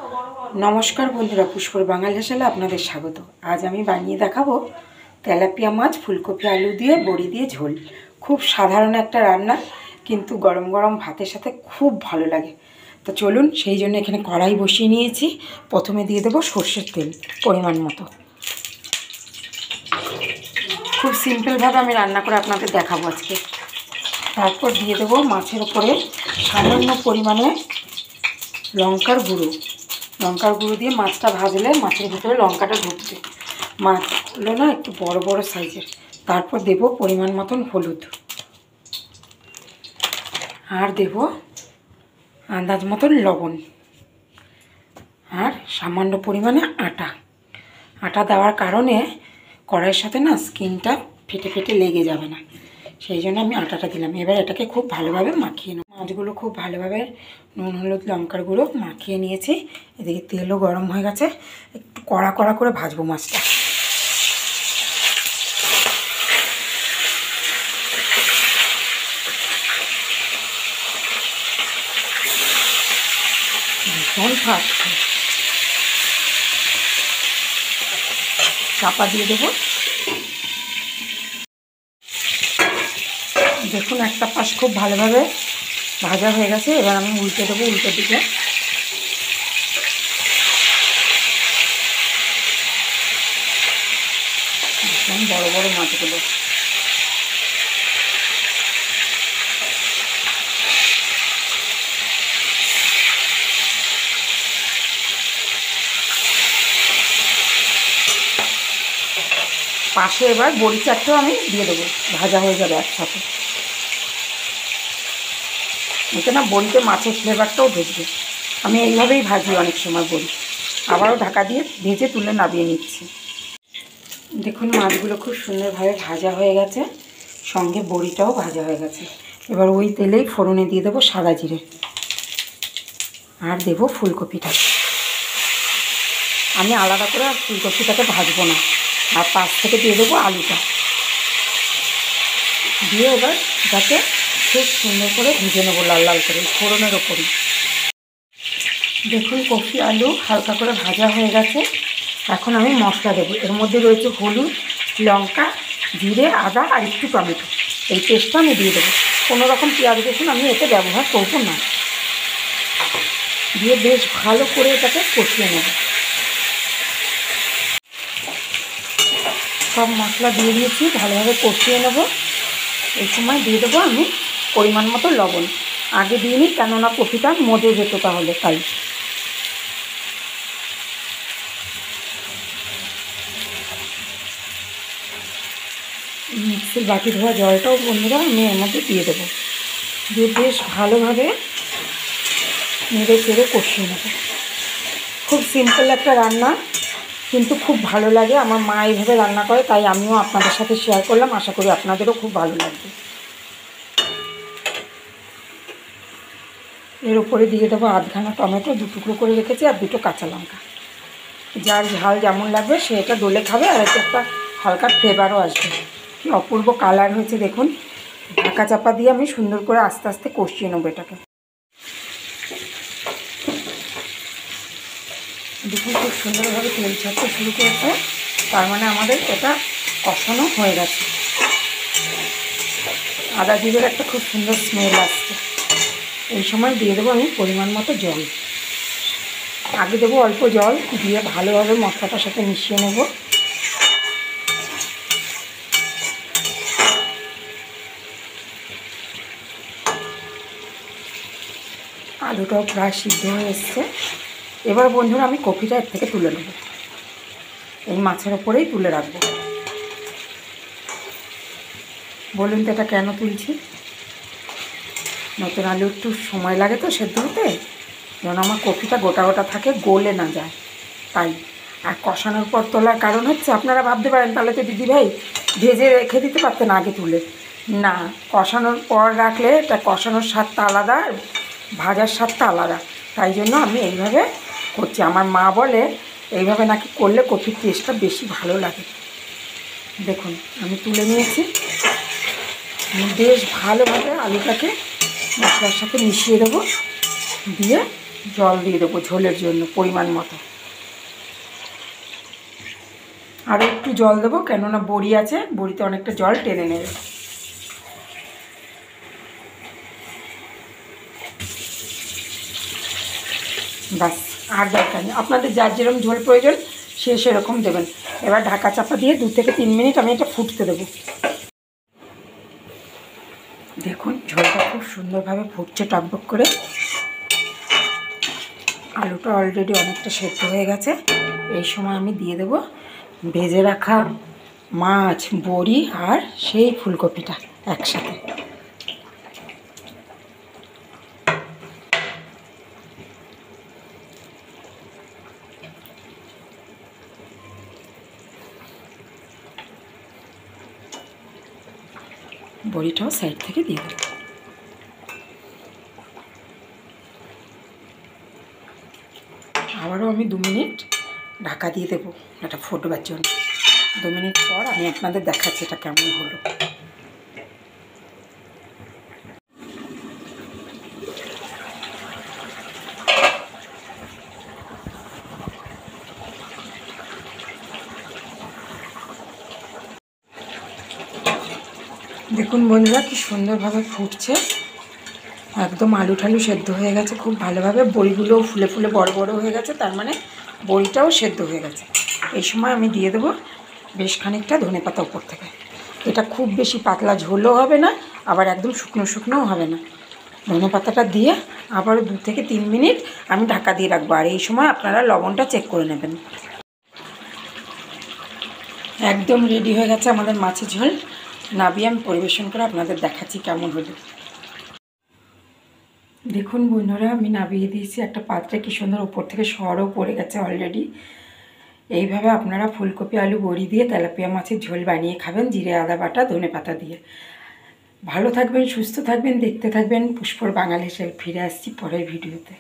नमस्कार बंधुरा पुष्पर बांगाल हेसेले आपनादेर स्वागत। आज आमी बानिये देखाबो तेलापिया माछ फुलकपि आलू दिए बड़ी दिए झोल। खूब साधारण एक रान्ना किन्तु गरम गरम भातेर साथे खूब भालो लागे। तो चलुन सेई जोन्नो एखाने कड़ाई बसिए नियेछि। प्रथमे दिए देबो सर्षेर तेल परिमाण मतो। खूब सिम्पल भावे आमी रान्ना करे आपनादेर देखाबो आजके। तारपर दिए देबो माछेर उपरे सामान्य परिमाणे लंकार गुड़ो दिए माछटा भाजले माछेर भितरे लंकाटा ढुकবে। माछগুলো ना একটু বড় বড় সাইজের। তারপর দেব পরিমাণ মতন হলুদ আর দেব আন্দাজ মতন লবণ আর সামান্য পরিমাণে আটা দেওয়ার কারণে কড়াইয়ের সাথে না স্কিনটা ফেটে ফেটে লেগে যাবে না, সেই জন্য আমি আটাটা দিলাম। এবার এটাকে খুব ভালোভাবে মাখিয়ে নেব। মাছগুলো খুব ভালোভাবে নুন হলুদ লঙ্কার গুঁড়ো মাখিয়ে নিয়েছি। এদিকে তেলও গরম হয়ে গেছে, একটু কড়া কড়া করে ভাজবো মাছটা। ভীষণ ফাটছে। চাপা দিয়ে দেবো। দেখুন একটা পাশ খুব ভালোভাবে ভাজা হয়ে গেছে। এবার আমি উল্টে দেবো উল্টো দিকে। ভীষণ বড় বড় মাছগুলো। পাশে এবার বড়ি চারটাও আমি দিয়ে দেবো, ভাজা হয়ে যাবে একসাথে। এতে না বড়িতে মাছের ফ্লেভারটাও ঢুকবে। আমি এইভাবেই ভাজি অনেক সময় বড়ি। আবারও ঢাকা দিয়ে ভেজে তুলে নামিয়ে নিচ্ছি। দেখুন মাছগুলো খুব সুন্দরভাবে ভাজা হয়ে গেছে, সঙ্গে বড়িটাও ভাজা হয়ে গেছে। এবার ওই তেলেই ফোড়নে দিয়ে দেবো সাদা জিরে আর দেবো ফুলকপিটা। আমি আলাদা করে আর ফুলকপিটাকে ভাজবো না। আর পাশ থেকে দিয়ে দেবো আলুটা দিয়ে এবার যাতে খুব সুন্দর করে ভেজে নেবো লাল লাল করে ফোড়নের ওপরই। দেখুন কপি আলু হালকা করে ভাজা হয়ে গেছে। এখন আমি মশলা দেবো। এর মধ্যে রয়েছে হলুদ লঙ্কা জিরে আদা আর একটু টমেটো। এই পেস্টটা আমি দিয়ে দেবো। কোনো রকম পেঁয়াজ রসুন আমি এতে ব্যবহার করবো না। দিয়ে বেশ ভালো করে এটাকে কষিয়ে নেব। সব মশলা দিয়ে দিয়েছি, ভালোভাবে কষিয়ে নেব। এই সময় দিয়ে দেবো আমি পরিমাণ মতো লবণ। আগে দিইনি কেননা কপিটা মজে যেত তাহলে, তাই। মিক্সির বাটি ধোয়া জলটাও বন্ধুরা আমি এর মধ্যে দিয়ে দেবো। দিয়ে বেশ ভালোভাবে নেড়ে চেড়ে কষিয়ে নেব। খুব সিম্পল একটা রান্না কিন্তু খুব ভালো লাগে। আমার মা এইভাবে রান্না করে, তাই আমিও আপনাদের সাথে শেয়ার করলাম। আশা করি আপনাদেরও খুব ভালো লাগবে। এর উপরে দিয়ে দেবো আধখানা টমেটো 2 টুকরো করে রেখেছি আর 2টো কাঁচা লঙ্কা। যার ঝাল যেমন লাগবে সে এটা ডলে খাবে আর এতে একটা হালকা ফ্লেভারও আসবে। কি অপূর্ব কালার হয়েছে দেখুন। ঢাকা চাপা দিয়ে আমি সুন্দর করে আস্তে আস্তে কষিয়ে নেবো এটাকে। দেখুন খুব সুন্দরভাবে তেল ছাড়তে শুরু করেছে, তার মানে আমাদের এটা কষানো হয়ে গেছে। আদা জিরের একটা খুব সুন্দর স্মেল আসছে। এই সময় দিয়ে দেবো আমি পরিমাণ মতো জল। আগে দেবো অল্প জল, দিয়ে ভালোভাবে মশলাটার সাথে মিশিয়ে নেব। আলুটাও প্রায় সিদ্ধ হয়ে এসছে। এবার বন্ধুরা আমি কপিটা এর থেকে তুলে নেব। এই মাছের ওপরেই তুলে রাখবো। বলুন তো এটা কেন তুলছি? নতুন আলু একটু সময় লাগে তো সেদ্ধ হতে, যেন আমার কপিটা গোটা গোটা থাকে, গলে না যায়, তাই। আর কষানোর পর তোলার কারণ হচ্ছে, আপনারা ভাবতে পারেন তাহলে তো দিদিভাই ভেজে রেখে দিতে পারতেন আগে তুলে। না, কষানোর পর রাখলে এটা কষানোর স্বাদটা আলাদা, ভাজার স্বাদটা আলাদা। তাই জন্য আমি এইভাবে করছি। আমার মা বলে এইভাবে নাকি করলে কপির টেস্টটা বেশি ভালো লাগে। দেখুন আমি তুলে নিয়েছি। বেশ ভালোভাবে আলুটাকে মশলার সাথে মিশিয়ে দেবো। দিয়ে জল দিয়ে দেবো ঝোলের জন্য পরিমাণ মতো। আরও একটু জল দেবো, কেননা বড়ি আছে, বড়িতে অনেকটা জল টেনে নেবে। বাস, আর দরকার নেই। আপনাদের যার যেরকম ঝোল প্রয়োজন সে সেরকম দেবেন। এবার ঢাকা চাপা দিয়ে 2 থেকে 3 মিনিট আমি এটা ফুটতে দেবো। দেখুন ঝোলটা খুব সুন্দরভাবে ফুটছে টকবক করে। আলুটা অলরেডি অনেকটা সেদ্ধ হয়ে গেছে। এই সময় আমি দিয়ে দেব ভেজে রাখা মাছ, বড়ি আর সেই ফুলকপিটা একসাথে। বড়িটাও সাইড থেকে দিয়ে দেব। আবারও আমি 2 মিনিট ঢাকা দিয়ে দেবো এটা ফুটবার জন্য। 2 মিনিট পর আমি আপনাদের দেখাচ্ছি এটা কেমন হলো। দেখুন বন্ধুরা কি সুন্দরভাবে ফুটছে, একদম আলু ঠালু সেদ্ধ হয়ে গেছে খুব ভালোভাবে। বড়িগুলোও ফুলে ফুলে বড় বড় হয়ে গেছে, তার মানে বড়িটাও সেদ্ধ হয়ে গেছে। এই সময় আমি দিয়ে দেবো বেশ খানিকটা ধনেপাতা উপর থেকে। এটা খুব বেশি পাতলা ঝোলও হবে না, আবার একদম শুকনো শুকনোও হবে না। ধনেপাতাটা দিয়ে আবারও 2 থেকে 3 মিনিট আমি ঢাকা দিয়ে রাখবো। আর এই সময় আপনারা লবণটা চেক করে নেবেন। একদম রেডি হয়ে গেছে আমাদের মাছের ঝোল। নাবিয়ে আমি পরিবেশন করে আপনাদের দেখাচ্ছি কেমন হলো। দেখুন বন্ধুরা আমি নাবিয়ে দিয়েছি একটা পাত্রে, কি সুন্দর উপর থেকে সরও পড়ে গেছে অলরেডি। এইভাবে আপনারা ফুলকপি আলু বড়ি দিয়ে তেলাপিয়া মাছের ঝোল বানিয়ে খাবেন, জিরে আদা বাটা ধনেপাতা দিয়ে। ভালো থাকবেন, সুস্থ থাকবেন, দেখতে থাকবেন পুষ্পর বাঙালি হেসেল। ফিরে আসছি পরের ভিডিওতে।